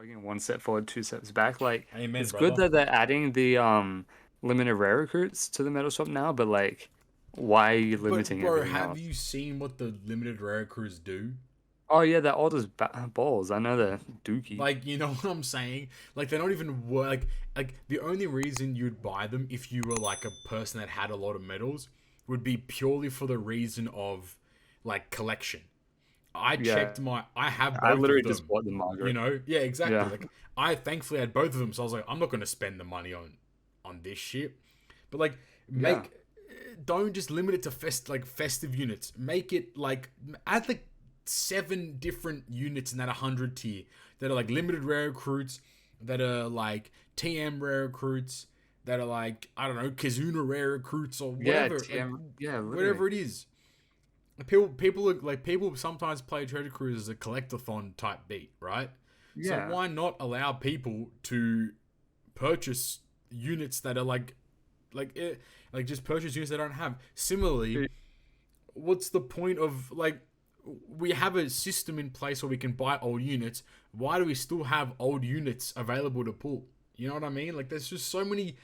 fucking one step forward, two steps back. Like Amen, it's good brother. that they're adding the limited rare recruits to the metal shop now, but like why are you But limiting bro, everything have else? you seen what the limited rare crews do? Oh yeah, they're old as balls. I know they're dookie. Like, you know what I'm saying? Like, they're not even like the only reason you'd buy them if you were like a person that had a lot of medals would be purely for the reason of like collection. Yeah, I have I both of literally just them. bought the You Margaret. know? Yeah, exactly. Yeah, Like I thankfully had both of them, so I was like, I'm not gonna spend the money on this shit. But like yeah, make don't just limit it to festive units. Make it like add like 7 different units in that 100 tier that are like limited rare recruits, that are like TM rare recruits, that are like I don't know Kizuna rare recruits or yeah. whatever, like TM. Yeah, literally. whatever it is. People sometimes play Treasure Cruise as a collectathon type beat, right? So Yeah. why not allow people to purchase units that are like eh, like just purchase units they don't have. Similarly, what's the point of like we have a system in place where we can buy old units. Why do we still have old units available to pull? You know what I mean? Like there's just so many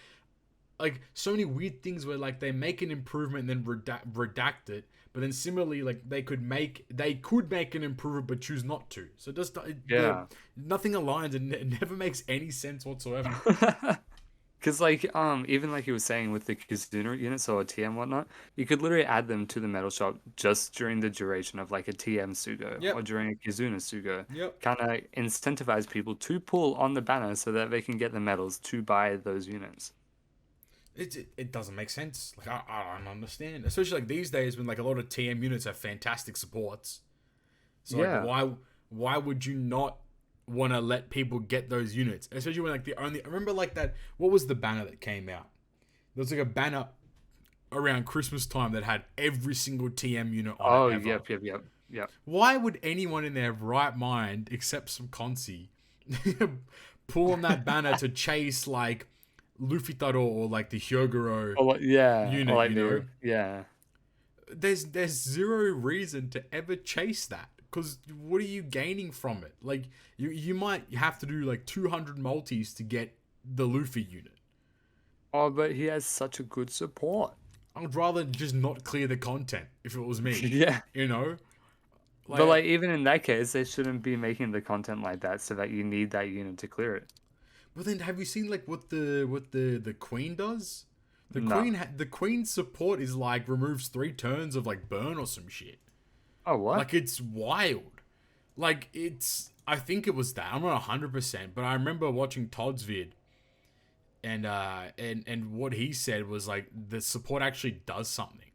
weird things where like they make an improvement and then redact it, but then similarly like they could make an improvement but choose not to. So the Yeah. nothing aligns and it never makes any sense whatsoever. Because like even like you were saying with the Kizuna units or TM whatnot, you could literally add them to the metal shop just during the duration of like a TM Sugo or Yep. during a Kizuna Sugo. Yep. Kind of incentivize people to pull on the banner so that they can get the medals to buy those units. It doesn't make sense. Like I don't understand, especially like these days when like a lot of TM units have fantastic supports. So like Yeah. why would you not want to let people get those units? Especially when like the only I remember like that what was the banner that came out? There was like a banner around Christmas time that had every single TM unit on it Oh, ever. yep. Why would anyone in their right mind, except some consi, pull on that banner to chase like Luffy Taro or like the Hyogoro Or unit, like you know? yeah. There's zero reason to ever chase that because what are you gaining from it? Like you might have to do like 200 multis to get the Luffy unit. Oh, but he has such a good support. I would rather just not clear the content if it was me, Yeah. you know? But Like, like even in that case, they shouldn't be making the content like that so that you need that unit to clear it. but then have you seen like what the queen does? No. The queen's support is like removes 3 turns of like burn or some shit. Oh, what? Like it's wild. Like it's I think it was that. I'm not 100%, but I remember watching Todd's vid and what he said was like the support actually does something,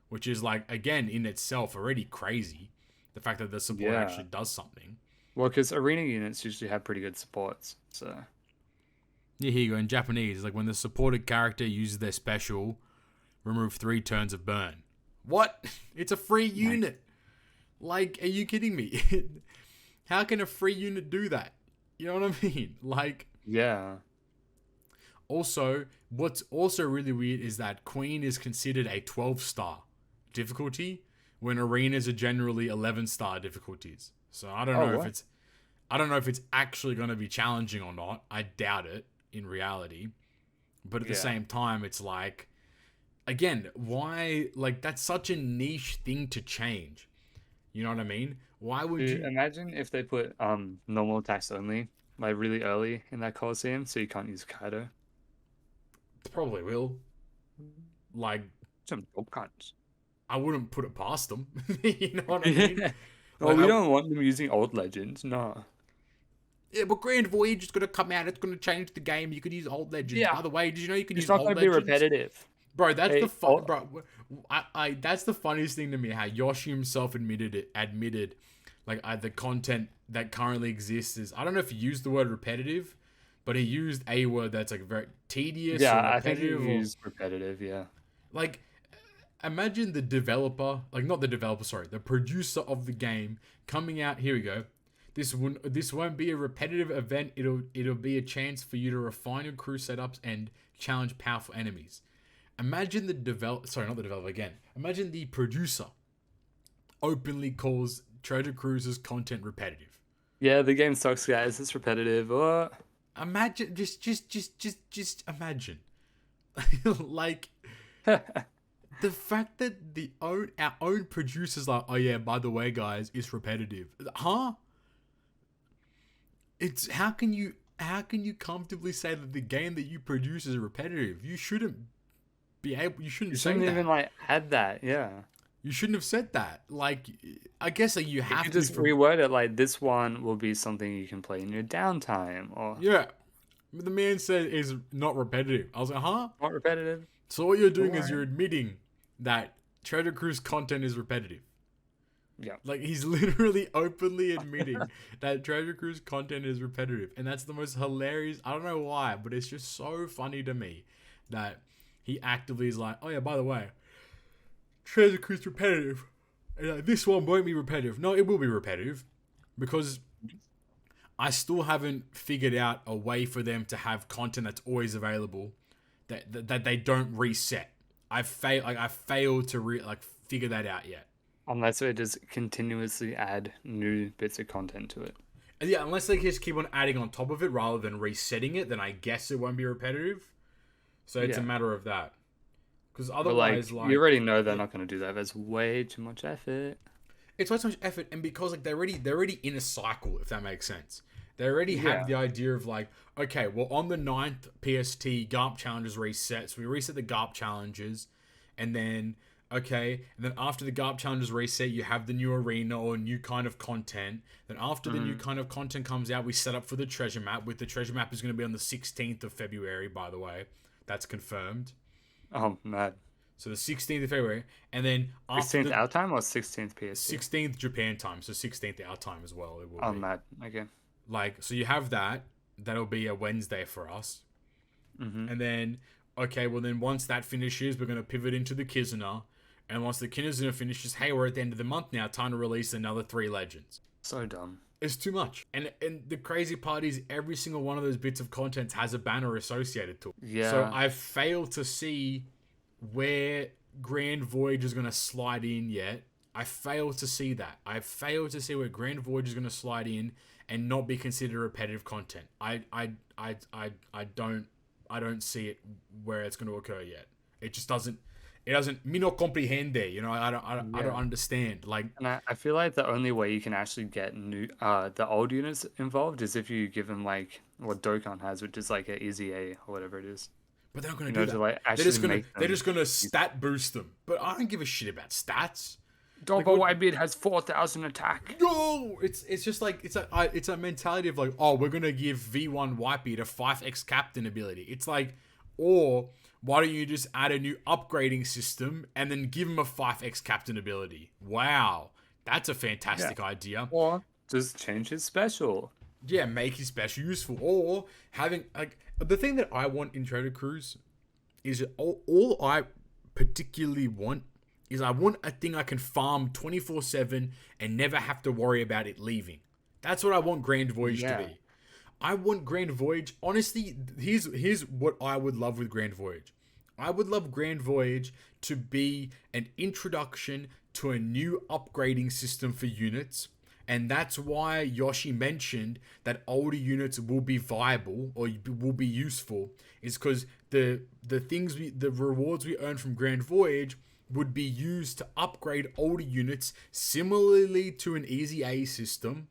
which is like again in itself already crazy. The fact that the support Yeah. actually does something. Well, because arena units usually have pretty good supports. So, Yeah, here you go. In Japanese, like when the supported character uses their special, remove 3 turns of burn. What? It's a free like, unit. Like, are you kidding me? How can a free unit do that? You know what I mean? Like, yeah. also, what's also really weird is that Queen is considered a 12-star difficulty when arenas are generally 11-star difficulties. So Oh, what? I don't know if it's actually going to be challenging or not. I doubt it in reality. But at the Yeah. same time, it's like again, why like that's such a niche thing to change. You know what I mean? Why would Dude, you imagine if they put normal attacks only, like really early in that Coliseum, so you can't use Kaido. probably will. Like Some dope cards. I wouldn't put it past them. You know what I mean? Yeah. Well, Like we I don't want them using old legends. No. yeah, but Grand Voyage is gonna come out. It's gonna change the game. You could use old legends. Yeah. By the way, did you know you could It's use not old going to be legends? repetitive. Bro, that's the Hey, fun, oh, bro. That's the funniest thing to me. How Yoshi himself admitted, like the content that currently exists is I don't know if he used the word repetitive, but he used a word that's like very tedious or yeah, I think he repetitive or used repetitive. Yeah. like imagine the developer, like not the developer, sorry, the producer of the game coming out. Here we go. This won't be a repetitive event. It'll be a chance for you to refine your crew setups and challenge powerful enemies. Imagine the develop. Sorry, not the developer again. Imagine the producer openly calls Treasure Cruiser's content repetitive. Yeah, the game sucks, guys. It's repetitive. Oh, Imagine, just imagine, like the fact that our own producers like, oh yeah, by the way, guys, it's repetitive. Huh? It's how can you comfortably say that the game that you produce is repetitive? You shouldn't be able. You you shouldn't say shouldn't even that. like add that. Yeah. You shouldn't have said that. Like, I guess like you You have could to just for reword it like this one will be something you can play in your downtime or yeah. The man said is not repetitive. I was like, huh? not repetitive. So what you're doing is Boring. you're admitting that Treasure Cruise content is repetitive. Yeah. Like he's literally openly admitting that Treasure Cruise content is repetitive, and that's the most hilarious. I don't know why, but it's just so funny to me that he actively is like, "Oh yeah, by the way, Treasure Cruise repetitive, and this one won't be repetitive. No, it will be repetitive because I still haven't figured out a way for them to have content that's always available that they don't reset. I failed to figure that out yet. Unless they just continuously add new bits of content to it. And yeah, unless they just keep on adding on top of it rather than resetting it, then I guess it won't be repetitive. So it's a Yeah. matter of that. Because But like otherwise, you already know they're yeah, not gonna do that. That's way too much effort. it's way too much effort, and because like they're already in a cycle, if that makes sense. They already have Yeah. the idea of like, okay, well on the ninth PST GARP challenges reset, so we reset the GARP challenges, and then and then after the GARP challenges reset, you have the new arena or new kind of content. Then after the new Mm. kind of content comes out, we set up for the treasure map. With the treasure map is going to be on the 16th of February, by the way, that's confirmed. Oh man. So the 16th of February, and then after 16th the our time or 16th PST? 16th Japan time, so 16th our time as well. It will Oh be mad. Okay. like so you have that. That'll be a Wednesday for us, Mm-hmm. and then well then once that finishes, we're gonna pivot into the Kizuna, and once the Kizuna finishes, hey, we're at the end of the month now. Time to release another three legends. So dumb. It's too much, and the crazy part is every single one of those bits of content has a banner associated to it. So Yeah. I've failed to see where Grand Voyage is going to slide in yet. I fail to see that. I fail to see where Grand Voyage is going to slide in and not be considered repetitive content. I don't see it where it's going to occur yet. It just doesn't. It doesn't. Me no comprehende. You know. I don't Yeah. understand. Like And I feel like the only way you can actually get new the old units involved is if you give them like what Dokkan has, which is like an easy A or whatever it is. but they're not going You to do know, to that. like actually make They're them. just gonna stat boost them. But I don't give a shit about stats. Like Double what? Whitebeard has 4,000 attack. No, it's just like it's a mentality of like, oh, we're gonna give V1 Whitebeard a 5x captain ability. It's like, or why don't you just add a new upgrading system and then give him a 5x captain ability? Wow, that's a Yeah. fantastic idea. Or just change his special. Yeah, make his special useful, or having like the thing that I want in Trader Cruise is all I particularly want is I want a thing I can farm 24/7 and never have to worry about it leaving. That's what I want Grand Voyage to Yeah. be. I want Grand Voyage. Honestly, here's what I would love with Grand Voyage. I would love Grand Voyage to be an introduction to a new upgrading system for units. And that's why Yoshi mentioned that older units will be viable or will be useful, is because the rewards we earn from Grand Voyage would be used to upgrade older units similarly to an Easy A system,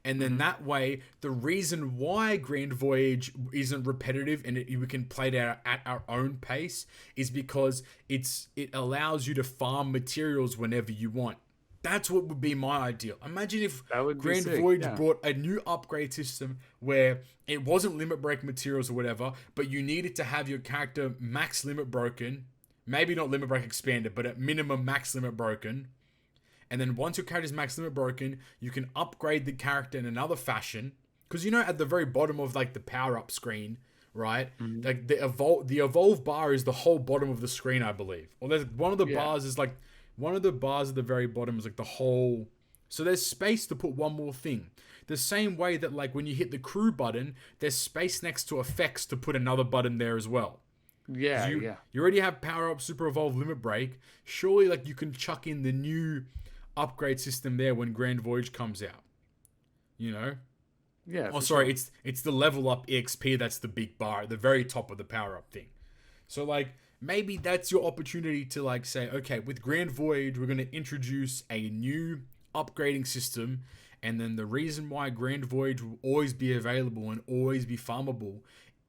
and then Hmm. that way, the reason why Grand Voyage isn't repetitive and we can play it out at our own pace is because it allows you to farm materials whenever you want. That's what would be my ideal. Imagine if That would be Grand sick. Voyage Yeah. brought a new upgrade system where it wasn't limit break materials or whatever, but you needed to have your character max limit broken. Maybe not limit break expanded, but at minimum max limit broken. And then once your character's max limit broken, you can upgrade the character in another fashion. Because you know at the very bottom of like the power up screen, right? Mhm. Like the evolve bar is the whole bottom of the screen, I believe. Or there's one of the Yeah. bars is like one of the bars at the very bottom is like the whole. So there's space to put one more thing. The same way that like when you hit the crew button, there's space next to effects to put another button there as well. Yeah. You Yeah. you already have power up, super evolve, limit break. Surely like you can chuck in the new upgrade system there when Grand Voyage comes out. you know? Yeah, Oh, for sorry, sure. it's the level up EXP that's the big bar at the very top of the power up thing. So like maybe that's your opportunity to like say, okay, with Grand Voyage, we're gonna introduce a new upgrading system, and then the reason why Grand Voyage will always be available and always be farmable,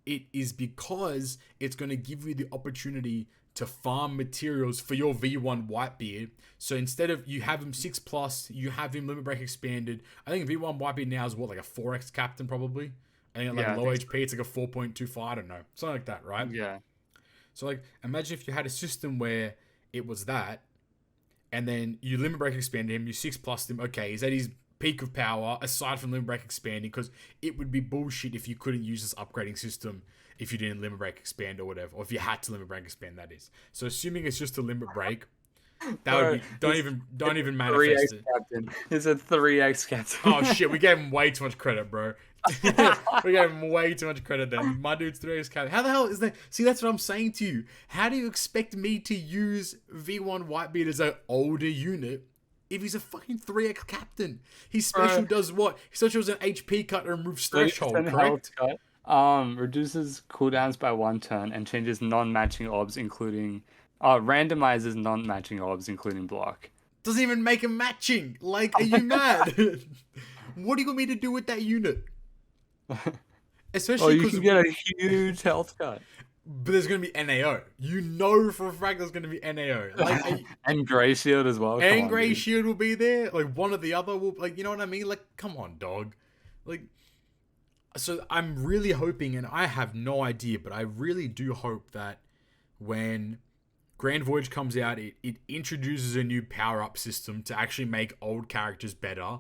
it is because it's gonna give you the opportunity to farm materials for your V1 Whitebeard. So instead of you have him 6 plus, you have him Limit Break expanded. I think V1 Whitebeard now is what, like a 4x captain probably? I think at like Yeah, I low think so. HP it's like a 4.25, I don't know. Something like that, right? Yeah. So like imagine if you had a system where it was that, and then you limit break expand him, you 6 plus him, okay, he's at his peak of power aside from limit break expanding, because it would be bullshit if you couldn't use this upgrading system if you didn't limit break expand or whatever, or if you had to limit break expand, that is. So assuming it's just a limit break, that would Bro, be it's don't even three manifest X it. captain. It's a 3X Oh captain. shit, we gave him way too much credit, bro. We gave him way too much credit then. My dude's 3x captain. How the hell is that? See, that's what I'm saying to you. How do you expect me to use V1 Whitebeard as an older unit if he's a fucking 3x captain? His special Bro, does what? His special is an HP cut and removes threshold, 30% health correct? cut. Reduces cooldowns by 1 turn and changes non-matching orbs, including randomizes non-matching orbs, including block. Doesn't even make him matching. Like, are you mad? What do you want me to do with that unit? Oh, Especially you because can get a huge health cut. but there's gonna be NAO. You know for a fact there's gonna be NAO. Like, And Gray Shield as well. Come and on, Grey dude. Shield will be there. Like one or the other will. Like, you know what I mean? Like, come on, dog. Like, so I'm really hoping, and I have no idea, but I really do hope that when Grand Voyage comes out, it introduces a new power up system to actually make old characters better.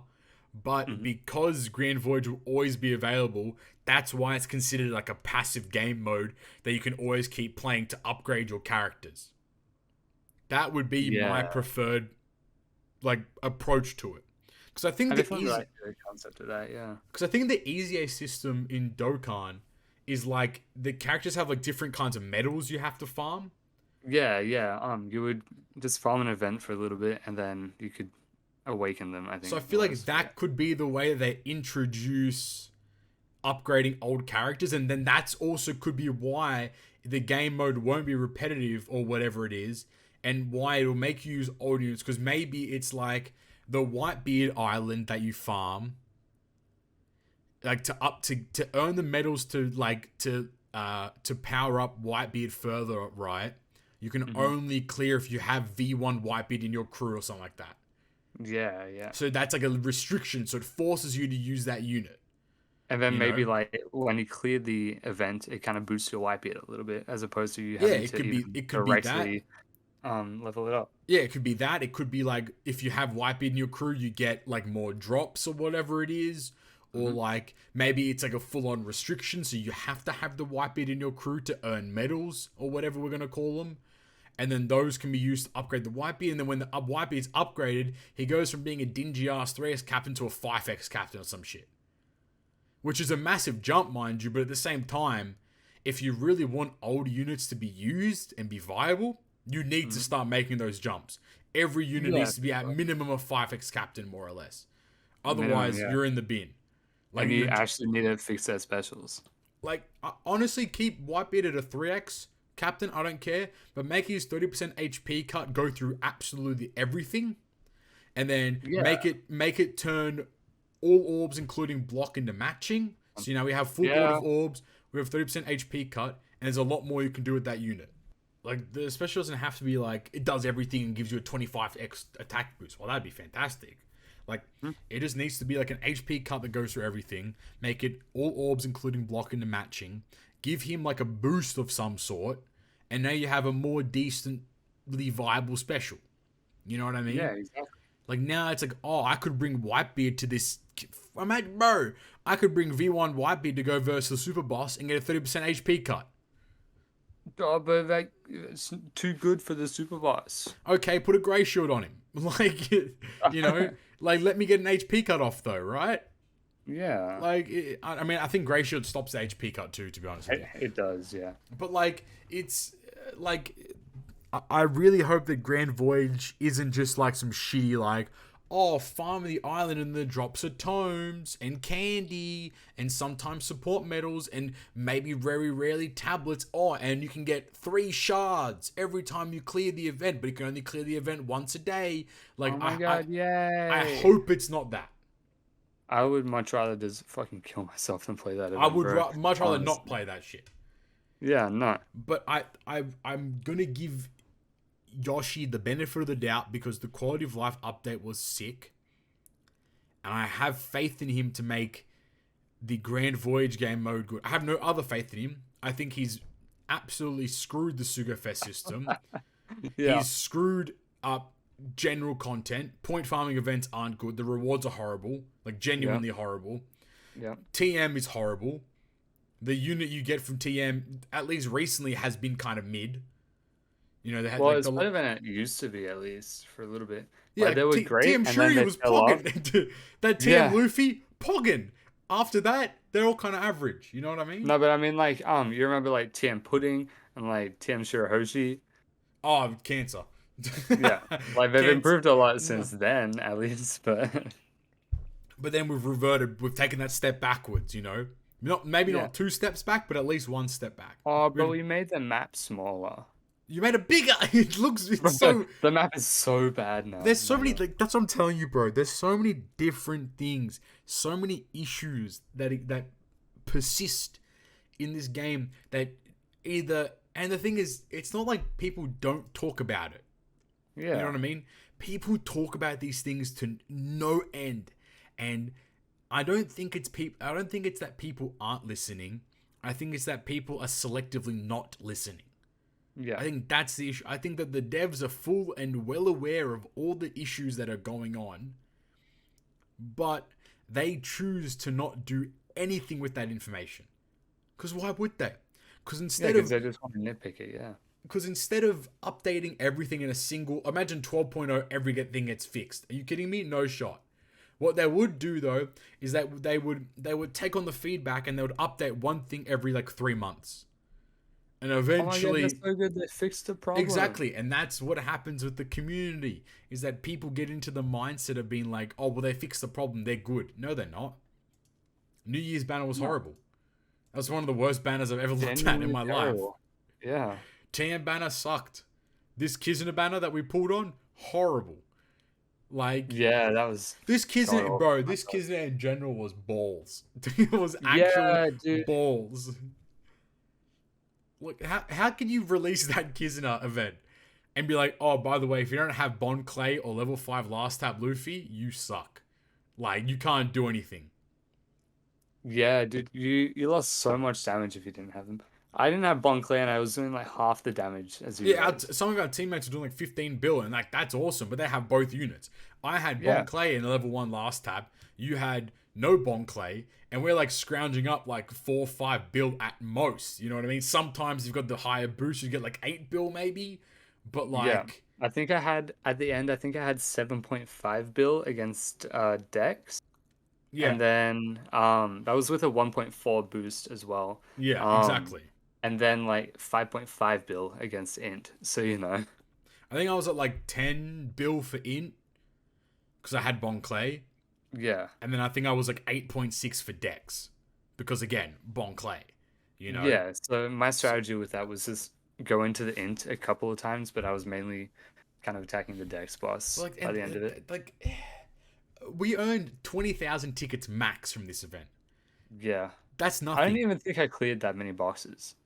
But Mhm. because Grand Voyage will always be available, that's why it's considered like a passive game mode that you can always keep playing to upgrade your characters. That would be my Yeah, preferred like approach to it. Because I think I the definitely easy like the concept of that. Yeah. because I think the easier system in Dokkan is like the characters have like different kinds of medals you have to farm. Yeah, yeah. You would just farm an event for a little bit, and then you could awaken them. I So I think it feel like was. Yeah. that could be the way they introduce upgrading old characters, and then that's also could be why the game mode won't be repetitive or whatever it is, and why it'll make you use old units, because maybe it's like the Whitebeard Island that you farm like to earn the medals to power up Whitebeard further, right? You can Hmm. only clear if you have V1 Whitebeard in your crew or something like that. Yeah, yeah. So that's like a restriction, so it forces you to use that unit, And then you maybe know? like when you clear the event, it kind of boosts your wipe it a little bit, as opposed to you Yeah, having to even it could be that. directly level it up. Yeah, it could be that. It could be like if you have Whitebeard in your crew, you get like more drops or whatever it is. Or Hmm. like maybe it's like a full on restriction, so you have to have the Whitebeard in your crew to earn medals or whatever we're gonna call them. And then those can be used to upgrade the Whitebeard. And then when the Whitebeard's upgraded, he goes from being a dingy ass 3x captain to a 5x captain or some shit. Which is a massive jump, mind you, but at the same time, if you really want old units to be used and be viable, you need to Hmm. start making those jumps. Every unit Yeah, needs to be at minimum of 5x captain, more or less. minimum, Otherwise, yeah. you're in the bin. Like And you you're actually need to fix their specials. like honestly keep Whitebeard at a 3x captain, I don't care, but make his 30% HP cut go through absolutely everything, and then Yeah, make it turn all orbs including block into matching. So you know we have full board yeah. of orbs, we have 30% HP cut, and there's a lot more you can do with that unit. Like the special doesn't have to be like it does everything and gives you a 25x attack boost. Well, that'd be fantastic. Like Hmm. it just needs to be like an HP cut that goes through everything. Make it all orbs including block into matching. Give him like a boost of some sort, and now you have a more decently viable special. You know what I Yeah, mean? exactly. Like now it's like, oh, I could bring Whitebeard to this. I'm like, bro, I could bring V1 Whitebeard to go versus the Super Boss and get a 30% HP cut. Oh, but like it's too good for the super boss. Okay, put a Grey Shield on him. Like, you know, like let me get an HP cut off though, right? Yeah, Like, I mean, I think Grey Shield stops the HP cut too, to be honest with you. it does. Yeah. But like, it's like, I really hope that Grand Voyage isn't just like some shitty like, oh, farm the island and the drops of tomes and candy and sometimes support medals and maybe very rarely tablets. Oh, and you can get 3 shards every time you clear the event, but you can only clear the event once a day. Like, Oh my god, I yay! hope it's not that. I would much rather just fucking kill myself than play that I event, would bro. much rather not Honestly. play that shit. Yeah, no. But I'm gonna give Yoshi the benefit of the doubt because the quality of life update was sick, and I have faith in him to make the Grand Voyage game mode good. I have no other faith in him. I think he's absolutely screwed the Sugafest system. Yeah. He's screwed up general content. Point farming events aren't good. The rewards are horrible, like genuinely horrible. Yeah. TM is horrible. The unit you get from TM, at least recently, has been kind of mid. You know, they had Well, like it's the better than it used to be, at least for a little bit. yeah, Like they were great, TM and then Shuri they was fell off. pogging. That TM Yeah. Luffy pogging. After that, they're all kind of average. You know what I mean? No, but I mean, like, you remember like TM Pudding and like TM Shirahoshi? Oh, cancer. Yeah, like they've Cancer. improved a lot since then, at least. But But then we've reverted. We've taken that step backwards. You know, maybe yeah. not 2 steps back, but at least 1 step back. Oh, but we made the map smaller. You made it bigger. It's so. The map is so bad now. There's so Oh my many. God. Like, that's what I'm telling you, bro. There's so many different things, so many issues that persist in this game that either. And the thing is, it's not like people don't talk about it. Yeah. You know what I mean? People talk about these things to no end, and I don't think it's people. I don't think it's that people aren't listening. I think it's that people are selectively not listening. Yeah. I think that's the issue. I think that the devs are full and well aware of all the issues that are going on, but they choose to not do anything with that information. Because why would they? Because Yeah, instead because of they just want to nitpick it. Yeah. because instead of updating everything in a single, imagine 12.0 everything gets fixed. Are you kidding me? No shot. What they would do though is that they would take on the feedback and they would update one thing every like 3 months. And Oh my God, eventually that's so good. They fixed the problem. exactly, and that's what happens with the community is that people get into the mindset of being like, "Oh, well they fixed the problem. They're good." No, they're not. New Year's banner was horrible. That was one of the worst banners I've ever looked at in Genuinely my life. terrible. Yeah. TM banner sucked. This Kizuna banner that we pulled on, horrible. Like Yeah, that was this Kizuna, god bro. awful. This Kizuna in general was balls. It was Yeah, actual dude. balls. Look, how can you release that Kizuna event and be like, oh, by the way, if you don't have Bond Clay or level 5 last tab Luffy, you suck. Like, you can't do anything. Yeah, dude, you lost so much damage if you didn't have them. I didn't have Bon Clay and I was doing like half the damage as you Yeah, guys. some of our teammates are doing like 15 bill, and like that's awesome, but they have both units. I had Yeah. Bon Clay in level 1 last tab. You had no Bon Clay, and we're like scrounging up like 4 or 5 bill at most. You know what I mean? Sometimes you've got the higher boost, you get like 8 bill maybe, but like. Yeah. I think I had at the end, I think I had 7.5 bill against Dex. Yeah, And then that was with a 1.4 boost as well. yeah, Um, exactly. And then like 5.5 bill against Int. So you know. I think I was at like 10 bill for int because I had Bon Clay, Yeah. and then I think I was like 8.6 for Dex because again, Bon Clay. You know? Yeah. So my strategy with that was just go into the Int a couple of times, but I was mainly kind of attacking the Dex boss Like, by the end of it. like we earned 20,000 tickets max from this event. Yeah. That's I nothing. don't even think I cleared that many boxes.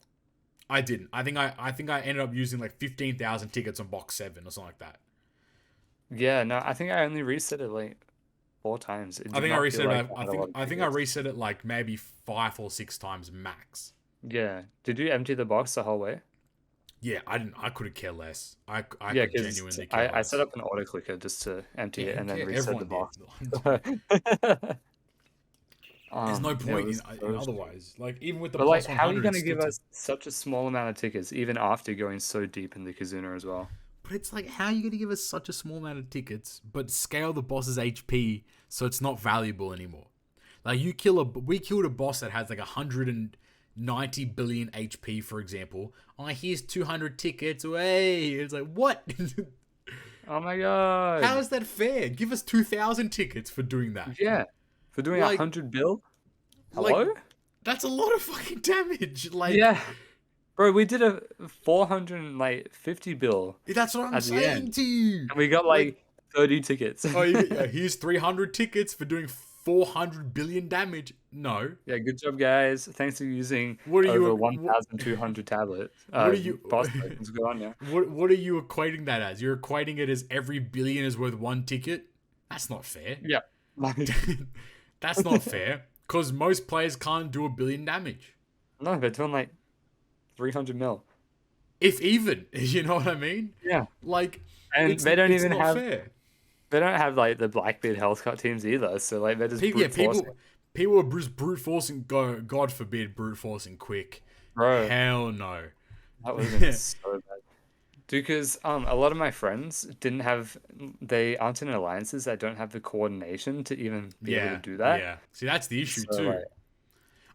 I didn't. I think I ended up using like 15,000 tickets on box 7 or something like that. Yeah, no, I think I only reset it like 4 times. It I did think I not reset feel it. like I had a lot of I think I tickets. reset it like maybe 5 or 6 times max. Yeah. Did you empty the box the whole way? Yeah, I didn't. I couldn't care less. I Yeah, could because genuinely care I less. set up an auto clicker just to empty Yeah, it who and then cares? reset the Everyone box. did. There's no Yeah, it point was in so otherwise. Like even with the But like, plus how are you 100, gonna give us such a small amount of tickets even after going so deep in the Kizuna as well? But it's like, how are you going to give us such a small amount of tickets, but scale the boss's HP so it's not valuable anymore? Like we killed a boss that has like 190 billion HP, for example. Oh, here's 200 tickets. Hey, it's like what? Oh my How god. is that fair? Give us 2,000 tickets for doing that. Yeah. For doing a Like, 100 bill? like Hello? that's a lot of fucking damage. Like, Yeah. Bro, we did a 450 bill that's what I'm at the saying end. to you. And we got Like, like 30 tickets. oh, you get, here's 300 tickets for doing 400 billion damage. No. Yeah, good job, guys. Thanks for using What are over you? What, 1,200 tablets. what are you? Boss tokens. Good on you. What are you equating that as? You're equating it as every billion is worth one ticket. That's not fair. Yeah. Like, That's not fair. Because most players can't do a billion damage. no, they're doing like 300 mil. If even. You know what I mean? Yeah. Like, And they don't it's even not have fair. they don't have like the Blackbeard health cut teams either. So like they're just People, yeah, brute forcing. people are brute forcing. God forbid, brute forcing quick. Bro, Hell no. that would have been so bad. Dude, because a lot of my friends they aren't in alliances that don't have the coordination to even be able to Yeah, do that. yeah. See, that's the issue So too. like,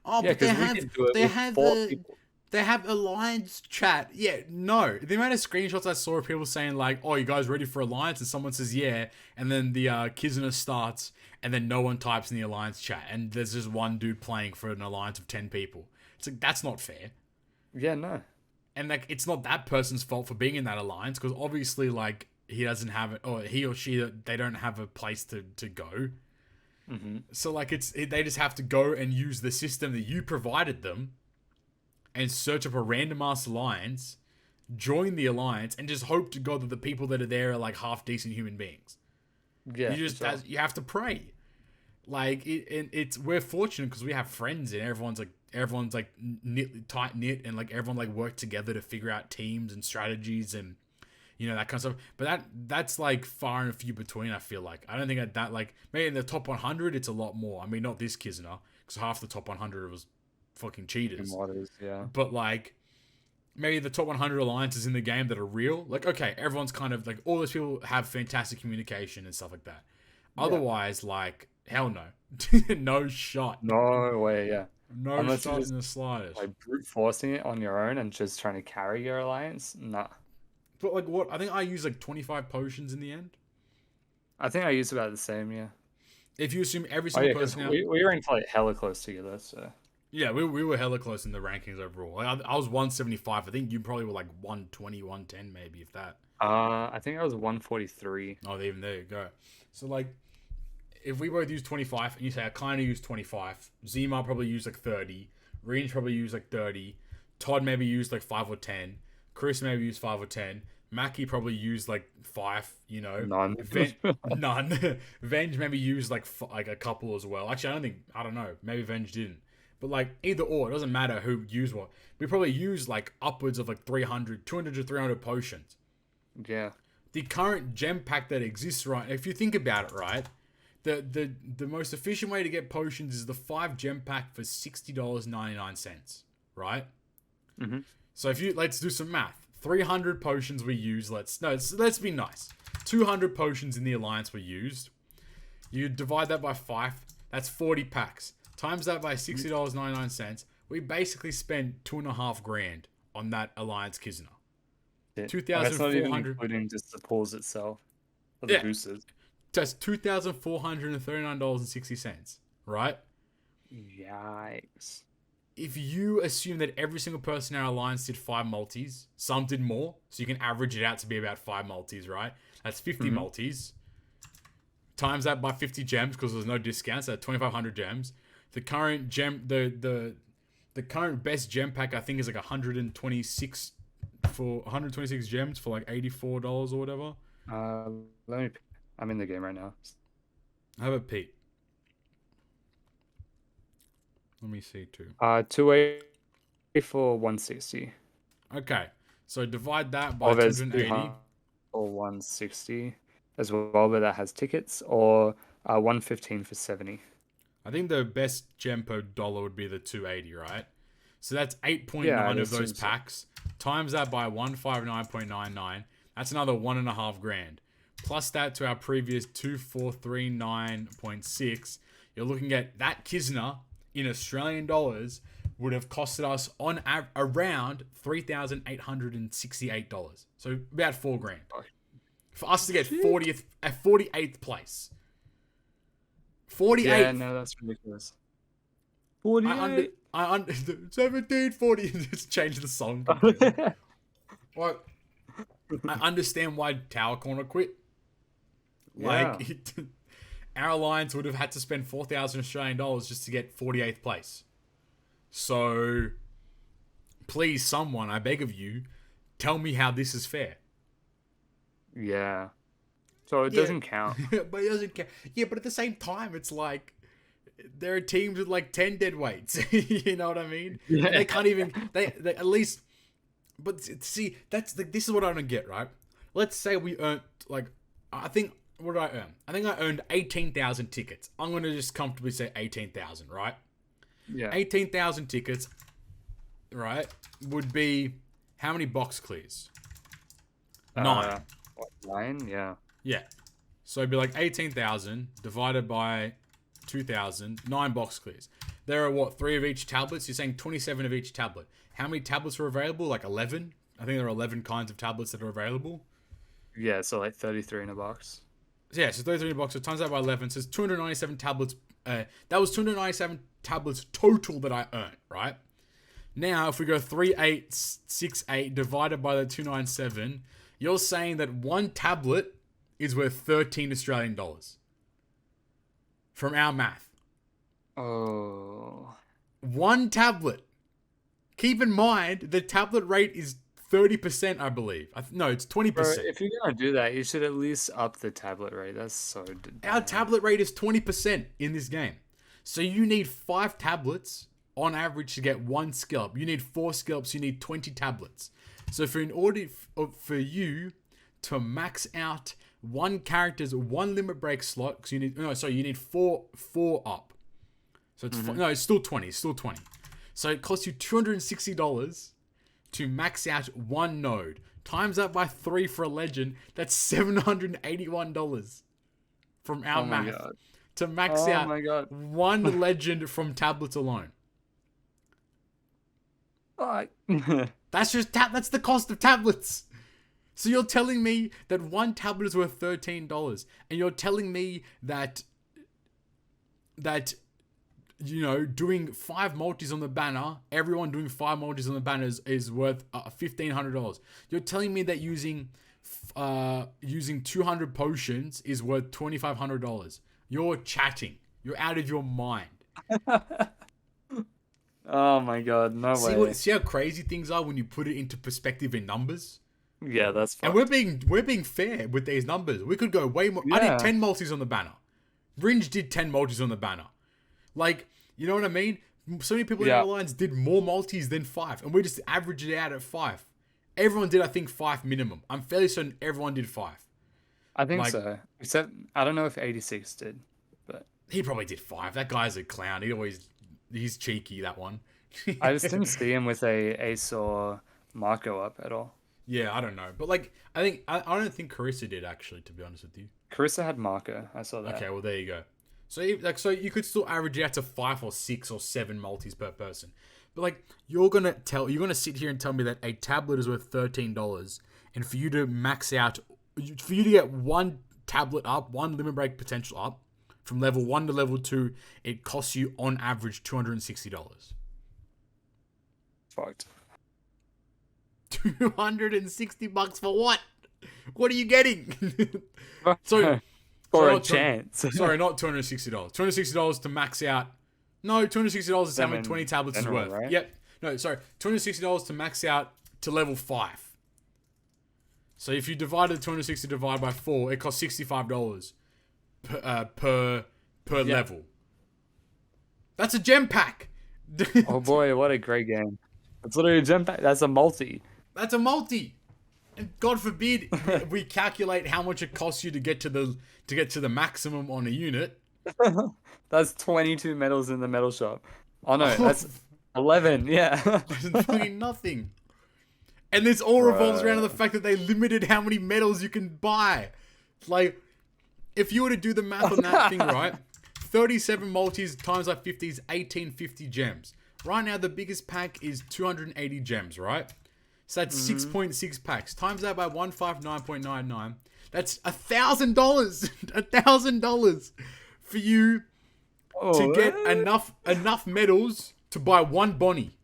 Oh, yeah, but because we could do it with four people. they have alliance chat. Yeah, no. The amount of screenshots I saw of people saying like, "Oh, you guys ready for alliance?" and someone says yeah, and then the Kizuna starts, and then no one types in the alliance chat, and there's just one dude playing for an alliance of 10 people. It's like that's not fair. Yeah, no. And like it's not that person's fault for being in that alliance because obviously like he doesn't have it or he or she they don't have a place to go. Hmm. So like they just have to go and use the system that you provided them and search up a random ass alliance, join the alliance, and just hope to God that the people that are there are like half decent human beings. Yeah, You just for sure. you have to pray. Like it's we're fortunate because we have friends and everyone's like tight knit and like everyone like worked together to figure out teams and strategies and you know that kind of stuff. But that's like far and few between. I feel like I don't think that like maybe in the top 100 it's a lot more. I mean not this Kizuna because half the top 100 was fucking cheaters. Waters, yeah. But like maybe the top 100 alliances in the game that are real. Like okay, everyone's kind of like all those people have fantastic communication and stuff like that. Yeah. Otherwise, like hell no, no shot, No way, yeah. no Unless you're shot just in the slightest. like brute forcing it on your own and just trying to carry your alliance. Nah. But like what? I think I used like 25 potions in the end. I think I used about the same, yeah. If you assume every Oh single yeah, because person out, we ranked like hella close together, so yeah, we were hella close in the rankings overall. Like, I was 175. I think you probably were like 120, 110 maybe if that. I think I was 143. Oh, even there you go. So like, if we both use 25, and you say I kind of use 25, Zima probably used like 30, Ryoiin probably used like 30, Todd maybe used like 5 or 10, Chris maybe used 5 or 10, Mackie probably used like 5, you know. None. None. Venge maybe used like like a couple as well. Actually, I don't know. Maybe Venge didn't. But like either or, it doesn't matter who used what. We probably used like upwards of like 200 to 300 potions. Yeah. The current gem pack that exists right, if you think about it, right, the most efficient way to get potions is the 5 gem pack for $60.99, right? Mm-hmm. So if you let's do some math. 300 potions we use. Let's be nice. 200 potions in the alliance were used. You divide that by 5. That's 40 packs. Times that by $60.99. We basically spent $2,500 on that alliance Kizuna. And 2,400. that's not even including just the pools itself. Or the Yeah. boosters. That's $2,439.60. Right? Yikes. If you assume that every single person in our alliance did 5 multis, some did more, so you can average it out to be about 5 multis, right? That's 50 multis. Times that by 50 gems because there's no discounts. That's 2,500 gems. The current gem, the current best gem pack I think is like 126 gems for like $84 or whatever. Let me. I'm in the game right now. Have a peek. Let me see too. 280 for 160. Okay, so divide that by Or there's 280. or 160 as well, but that has tickets, or 115 for 70. I think the best gem per dollar would be the 280, right? So that's 8.9 Yeah, I'd of those assume so. packs. Times that by 159.99. That's another $1,500. Plus that to our previous 2,439.6. You're looking at that Kizuna in Australian dollars would have costed us on around $3,868. So about $4,000. For us to get Shit. 48th place. Yeah, 48th. no, that's ridiculous. I under 48. I under 1740. Just change the song completely. Like, I understand why Tower Corner quit. Yeah. Like, our alliance would have had to spend 4,000 Australian dollars just to get 48th place. So, please, someone, I beg of you, tell me how this is fair. Yeah. So it Yeah, doesn't count. but it doesn't count. Yeah, but at the same time, it's like there are teams with like 10 dead weights. You know what I mean? And Yeah. they can't even they at least. But see, this is what I don't get. Right? Let's say we earned like I think what did I earn? I think I earned 18,000 tickets. I'm gonna just comfortably say 18,000. Right? Yeah. 18,000 tickets. Right? Would be how many box clears? 9. What, 9? Yeah. Yeah. So it'd be like 18,000 divided by 2,000, 9 box clears. There are what, 3 of each tablets? You're saying 27 of each tablet. How many tablets are available? Like 11? I think there are 11 kinds of tablets that are available. Yeah, so like 33 in a box. So yeah, so 33 in a box. So times that by 11. So it's 297 tablets. That was 297 tablets total that I earned, right? Now, if we go 3868 divided by the 297, you're saying that one tablet is worth 13 Australian dollars. From our math. Oh. One tablet. Keep in mind, the tablet rate is 30%, I believe. No, it's 20%. Bro, if you're gonna do that, you should at least up the tablet rate. That's so Our bad. tablet rate is 20% in this game. So you need 5 tablets on average to get 1 scalp. You need 4 scalps, you need 20 tablets. So in order for you to max out one character's 1 limit break slot, because you need 4 up. So it's it's still 20. It's still 20. So it costs you $260 to max out 1 node. Times that by 3 for a legend, that's $781 from our Oh my math god. to max Oh out my god. 1 legend from tablets alone. Fuck. That's the cost of tablets. So you're telling me that 1 tablet is worth $13, and you're telling me that doing 5 multis on the banner, everyone doing 5 multis on the banner is worth $1,500. You're telling me that using 200 potions is worth $2,500. You're chatting. You're out of your mind. Oh my god, no way. See how crazy things are when you put it into perspective in numbers? Yeah, that's And fucked. we're being fair with these numbers. We could go way more. I Yeah. did 10 multis on the banner. Ringe did 10 multis on the banner. Like, you know what I mean? So many people in Yeah. our lines did more multis than 5, and we just averaged it out at 5. Everyone did, I think, 5 minimum. I'm fairly certain everyone did 5. I think Like- so. Except I don't know if 86 did, but He probably did 5. That guy's a clown. He's cheeky, that one. I just didn't see him with a Ace or Marco up at all. Yeah, I don't know. But, like, I don't think Carissa did, actually, to be honest with you. Carissa had Marco. I saw that. Okay, well, there you go. So you could still average out to 5 or 6 or 7 multis per person. But like you're gonna sit here and tell me that a tablet is worth $13, and for you to max out, for you to get 1 tablet up, 1 limit break potential up from level 1 to level 2, it costs you on average $260. Fucked. $260 for what? What are you getting? So So for a not chance. Sorry, not $260. $260 to max out. No, $260 is how many in 20 tablets is general, worth. right? Yep. No, sorry. $260 to max out to level 5. So if you divided 260 divided by 4, it costs $65 per level. That's a gem pack. Oh boy, what a great game. It's literally a gem pack. That's a multi. That's a multi. And God forbid we calculate how much it costs you to get to the maximum on a unit. That's 22 medals in the medal shop. Oh no, that's 11. Yeah. Fucking nothing. And this all revolves around the fact that they limited how many medals you can buy. Like, if you were to do the math on that thing, right? 37 multis times by 50 is 1850 gems. Right now, the biggest pack is 280 gems, right? So that's 6.6 packs. Times that by 159.99. That's $1,000. $1,000 for you to Oh, get enough medals to buy one Bonnie.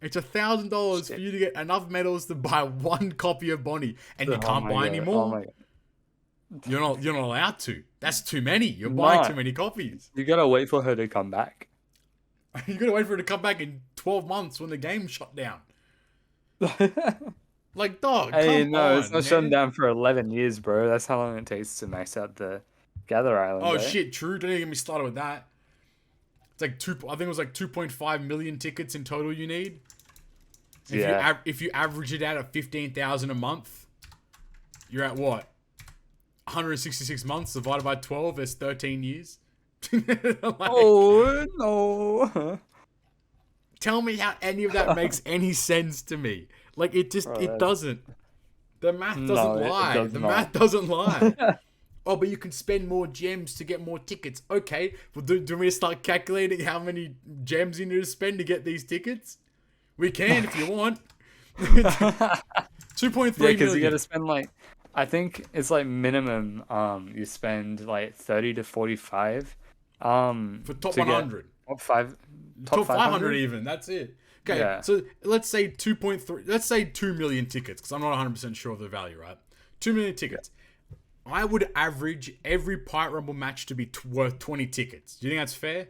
It's $1,000 for shit. you to get enough medals to buy one copy of Bonnie, and you Oh can't my buy any god. Oh more. my god. You're not allowed to. That's too many. You're buying No, too many copies. you gotta wait for her to come back. You gotta wait for it to come back in 12 months when the game shut down. Like, dog, Hey, come no, it's on, not shutting man. down for 11 years, bro. That's how long it takes to max out the Gather Island, Oh right? shit, true. Don't even get me started with that. It's like I think it was like 2.5 million tickets in total you need. Yeah. If you average it out at 15,000 a month, you're at what? 166 months divided by 12 is 13 years. Like, Oh, no. tell me how any of that makes any sense to me. Like, it Bro, doesn't. The math doesn't no, it lie. does The not. math doesn't lie. Oh, but you can spend more gems to get more tickets. Okay, well, do we start calculating how many gems you need to spend to get these tickets? We can if you want. Two point Yeah, three because you million gotta spend like, I think it's like minimum, you spend like 30 to 45, for top to get 100. top five, top Top 500 500? even. That's it. Okay, Yeah. so let's say 2.3. Let's say 2 million tickets because I'm not 100% sure of the value, right? 2 million tickets. I would average every Pirate Rumble match to be worth 20 tickets. Do you think that's fair?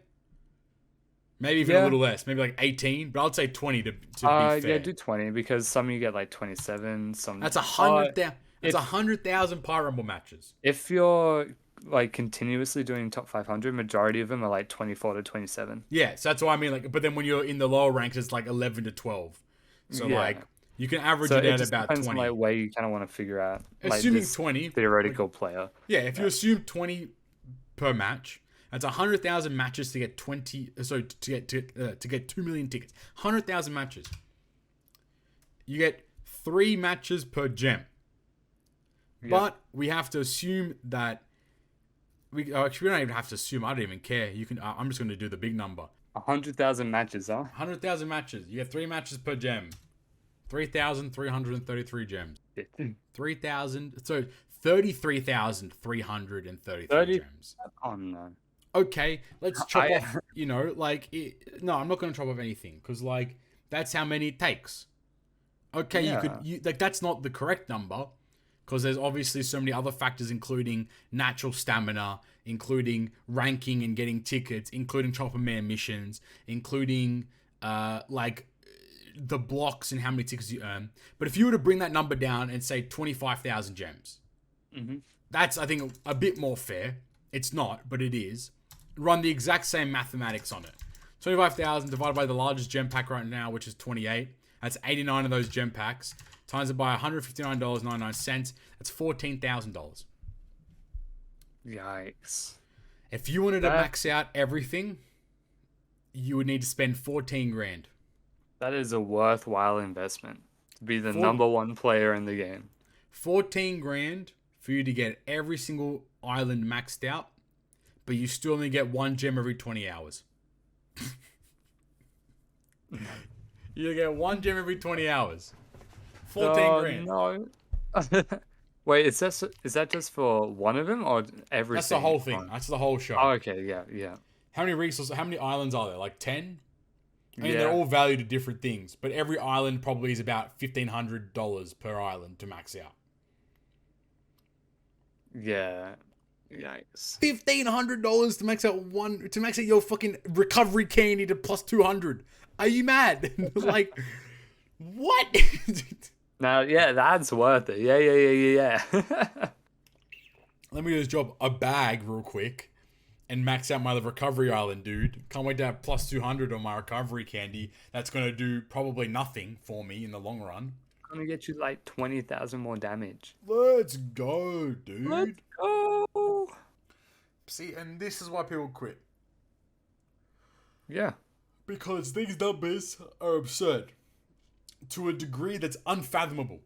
Maybe even a Yeah. little less. Maybe like 18, but I'd say 20 to be Yeah, fair. do 20 because some you get like 27, some. That's 100,000. That's If 100,000 Pirate Rumble matches. if you're like continuously doing top 500, majority of them are like 24 to 27. Yeah, so that's what I mean. Like, but then when you're in the lower ranks, it's like 11 to 12. So like, Yeah. you can average So it it out just about depends on like 20. where you kind of want to figure out like Assuming this 20. Like, theoretical player. yeah, if you Yeah. assume 20 per match, that's 100,000 matches to get 20. So to get 2 million tickets, 100,000 matches. You get 3 matches per gem. Yeah. But we have to assume that actually we don't even have to assume. I don't even care. You can. I'm just going to do the big number. 100,000 matches, huh? 100,000 matches. You get 3 matches per gem. 3,333 gems. 3,000. So 33,333 30. gems. Oh no. Okay, let's chop I off. No, I'm not going to chop off anything because like that's how many it takes. Okay, Yeah. like that's not the correct number because there's obviously so many other factors, including natural stamina, including ranking and getting tickets, including chopper man missions, including like the blocks and how many tickets you earn. But if you were to bring that number down and say 25,000 gems, Mm-hmm. that's I think a bit more fair. It's not, but it is. Run the exact same mathematics on it. 25,000 divided by the largest gem pack right now, which is 28. That's 89 of those gem packs. Times it by $159.99. That's $14,000. Yikes. If you wanted to That max out everything, you would need to spend 14 grand. that is a worthwhile investment to be the Four- number one player in the game. 14 grand for you to get every single island maxed out, but you still only get 1 gem every 20 hours. You get 1 gem every 20 hours. 14 grand. No. Wait, is that just for one of them or every That's the single whole thing. one? That's the whole show. Oh, okay, yeah, yeah. How many resources? How many islands are there? Like 10? I mean, Yeah. they're all valued at different things, but every island probably is about $1,500 per island to max out. Yeah. Yikes. $1,500 to max out your fucking recovery candy to plus 200. Are you mad? Like, what? Now, yeah, that's worth it. Yeah. Let me just drop a bag real quick and max out my recovery island, dude. Can't wait to have plus 200 on my recovery candy. That's going to do probably nothing for me in the long run. Gonna get you like 20,000 more damage. Let's go, dude. Let's go. See, and this is why people quit. Yeah. Because these numbers are absurd. To a degree that's unfathomable.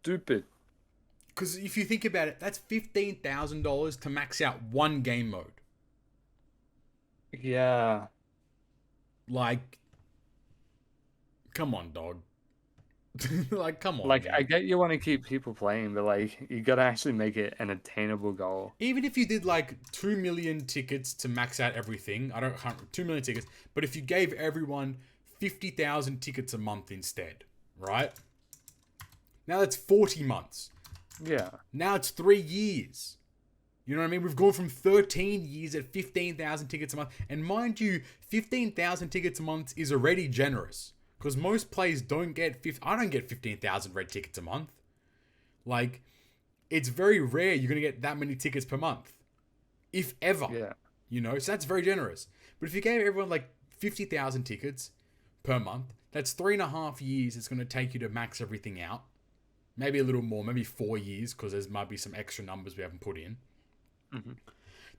Stupid. Because if you think about it, that's $15,000 to max out one game mode. Yeah. Like, come on, dog. Like, come on, Like, I man. get you want to keep people playing, but like, you gotta actually make it an attainable goal. Even if you did like 2 million tickets to max out everything, I don't can't 2 million tickets, but if you gave everyone 50,000 tickets a month instead, right? Now that's 40 months. Yeah. Now it's 3 years. You know what I mean? We've gone from 13 years at 15,000 tickets a month. And mind you, 15,000 tickets a month is already generous. Because most players don't get... I don't get 15,000 red tickets a month. Like, it's very rare you're going to get that many tickets per month. If ever. Yeah. You know? So that's very generous. But if you gave everyone, like, 50,000 tickets per month, that's 3.5 years it's going to take you to max everything out. Maybe a little more. Maybe 4 years, because there might be some extra numbers we haven't put in. Mm-hmm.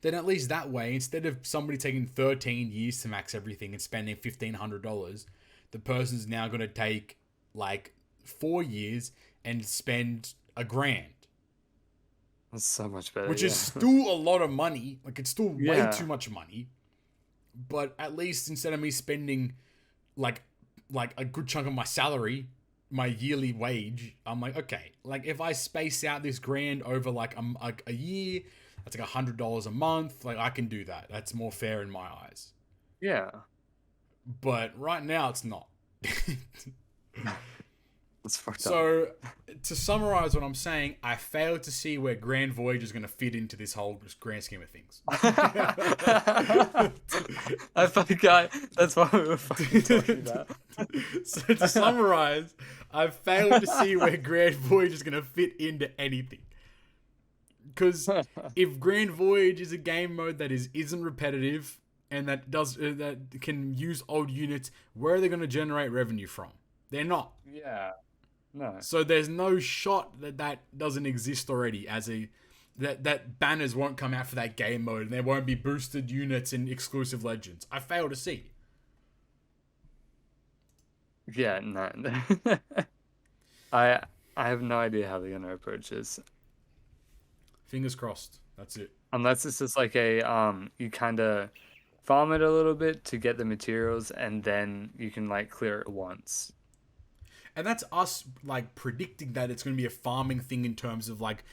Then at least that way, instead of somebody taking 13 years to max everything and spending $1,500, the person's now going to take like 4 years and spend $1,000, That's so much better. which Yeah. is still a lot of money. Like, it's still way Yeah. too much money. But at least instead of me spending like a good chunk of my salary, my yearly wage, I'm like, okay, like if I space out this grand over like a year, that's like $100 a month. Like, I can do that. That's more fair in my eyes. Yeah. But right now, it's not. That's fucked up. So, to summarize what I'm saying, I failed to see where Grand Voyage is going to fit into this whole grand scheme of things. I forgot. That's what we were fucking talking about. So, to summarize, I failed to see where Grand Voyage is going to fit into anything. Because if Grand Voyage is a game mode that isn't repetitive and that can use old units, where are they going to generate revenue from? They're not. Yeah. No. So there's no shot that doesn't exist already as that banners won't come out for that game mode and there won't be boosted units in exclusive legends. I fail to see. Yeah, no. I have no idea how they're gonna approach this. Fingers crossed. That's it. Unless it's just like a you kinda farm it a little bit to get the materials and then you can like clear it once. And that's us like predicting that it's going to be a farming thing in terms of like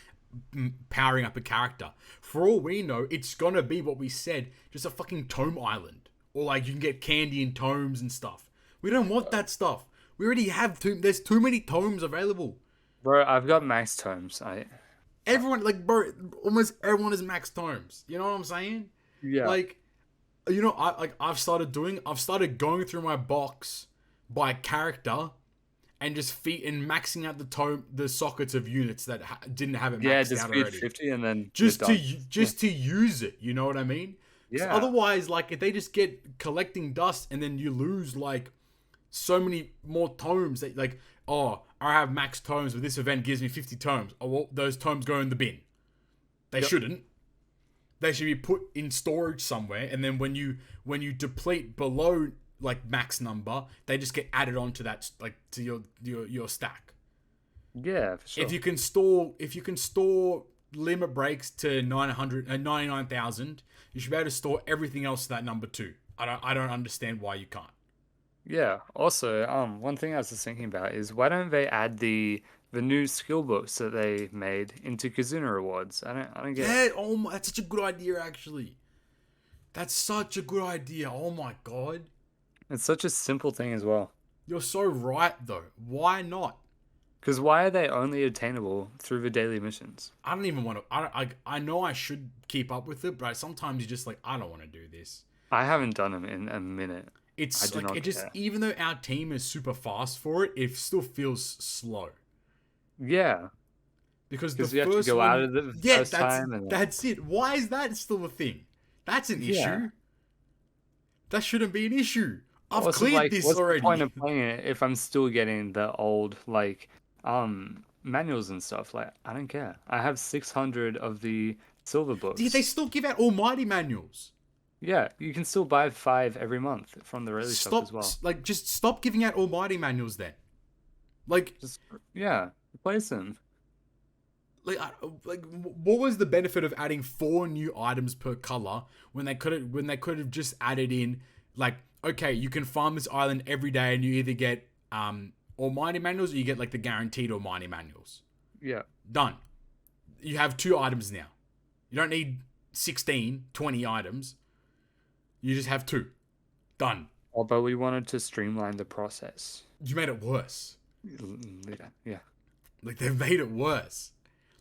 powering up a character. For all we know, it's going to be what we said, just a fucking tome island. Or like you can get candy in tomes and stuff. We don't want that stuff. We already have there's too many tomes available. Bro, I've got max tomes. Everyone, like, bro, almost everyone is max tomes. You know what I'm saying? Yeah. Like, you know, I've started going through my box by character and just maxing out the sockets of units that didn't have it maxed just out feed already. 50 and then To use it, you know what I mean? Yeah. Otherwise, like, if they just get collecting dust and then you lose like so many more tomes that, like, oh, I have max tomes, but this event gives me 50 tomes. Oh, well, those tomes go in the bin. They shouldn't. They should be put in storage somewhere, and then when you deplete below like max number, they just get added onto that, like, to your stack. Yeah, for sure. If you can store limit breaks to 99,000, you should be able to store everything else to that number too. I don't understand why you can't. Yeah. Also, one thing I was just thinking about is why don't they add the new skill books that they made into Kazuna rewards? I don't get it. Yeah, oh my, that's such a good idea actually. That's such a good idea. Oh my god. It's such a simple thing as well. You're so right though. Why not? Because why are they only attainable through the daily missions? I don't even want to. I know I should keep up with it, but sometimes you're just like, I don't want to do this. I haven't done them in a minute. It's I do like, not care. even though our team is super fast for it, it still feels slow. Yeah. Because you have to go out of the first time. And that's it. Why is that still a thing? That's an issue. That shouldn't be an issue. I've cleared this already. What's the point of playing it if I'm still getting the old like manuals and stuff? Like, I don't care. I have 600 of the silver books. They still give out almighty manuals. Yeah, you can still buy 5 every month from the release shop as well. Like, just stop giving out almighty manuals then. Like, replace them. Like, what was the benefit of adding 4 new items per color when they could have just added in, like, okay, you can farm this island every day and you either get Almighty manuals, or you get like the guaranteed Almighty manuals. Yeah. Done. You have 2 items now. You don't need 16, 20 items. You just have 2. Done. Although we wanted to streamline the process. You made it worse. Yeah. Like, they've made it worse.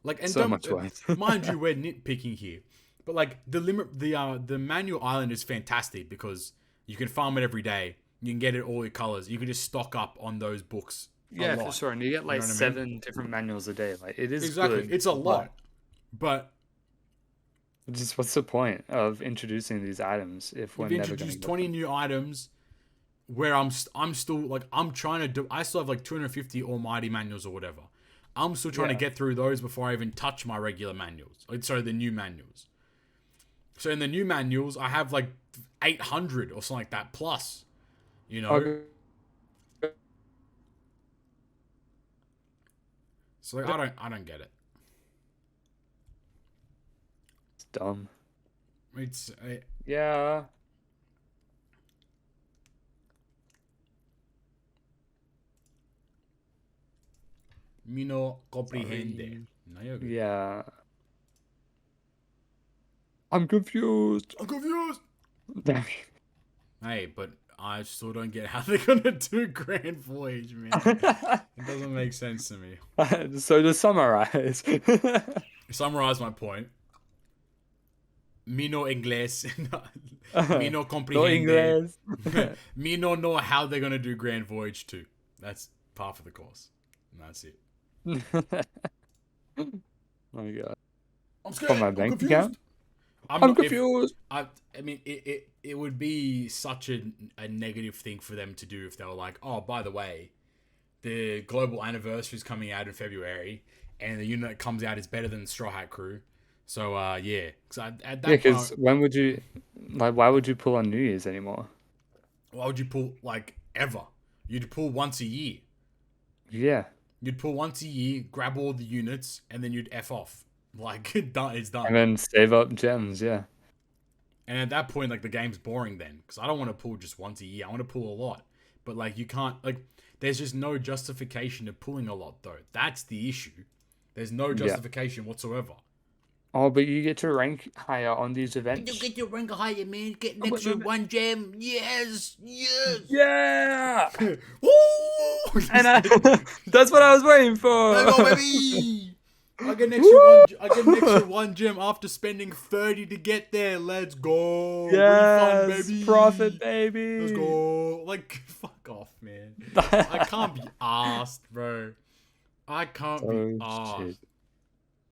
Like, and So much worse. mind you, we're nitpicking here. But like the manual island is fantastic because you can farm it every day. You can get it all your colors. You can just stock up on those books. Yeah, for sure. And you get like know what I mean? 7 different manuals a day. Like it is Exactly. good. It's a lot. But Just what's the point of introducing these items if we're we've never going to introduced get 20 them? new items where I'm still like I'm trying to do. I still have like 250 almighty manuals or whatever. I'm still trying to get through those before I even touch my regular manuals. Sorry, the new manuals. So in the new manuals, I have like 800 or something like that plus. You know. Okay. So like, I don't get it. It's dumb. It's Yeah. mi no comprehende. No, you're good. Yeah. I'm confused. I'm confused. Hey, but I still don't get how they're gonna do Grand Voyage, man. It doesn't make sense to me. So to summarize. Summarize my point. Me no inglés. Me no No comprehende. English. Me no know how they're gonna do Grand Voyage 2. That's part of the course. And that's it. Oh my god. I'm scared. For my I'm bank confused. account? I'm not, confused. I mean, it would be such a negative thing for them to do if they were like, oh, by the way, the global anniversary is coming out in February, and the unit that comes out is better than the Straw Hat Crew. So, yeah. Because at that Because point, when would you, like, why would you pull on New Year's anymore? why would you pull, like, ever? You'd pull once a year. Yeah. You'd pull once a year, grab all the units, and then you'd F off. Like, it's done. And then save up gems, yeah. And at that point, like, the game's boring then. Because I don't want to pull just once a year. I want to pull a lot. But, like, you can't... Like, there's just no justification to pulling a lot, though. That's the issue. There's no justification whatsoever. Oh, but you get to rank higher on these events. You get to rank higher, man. Get an extra 1 gem. Yes! Yes! Yeah! Woo! And that's what I was waiting for! Let's go, baby! I get an extra 1 gem after spending 30 to get there. Let's go. Yes! Refund, baby. Profit, baby! Let's go. Like, fuck off, man. I can't be asked, bro. I can't be asked.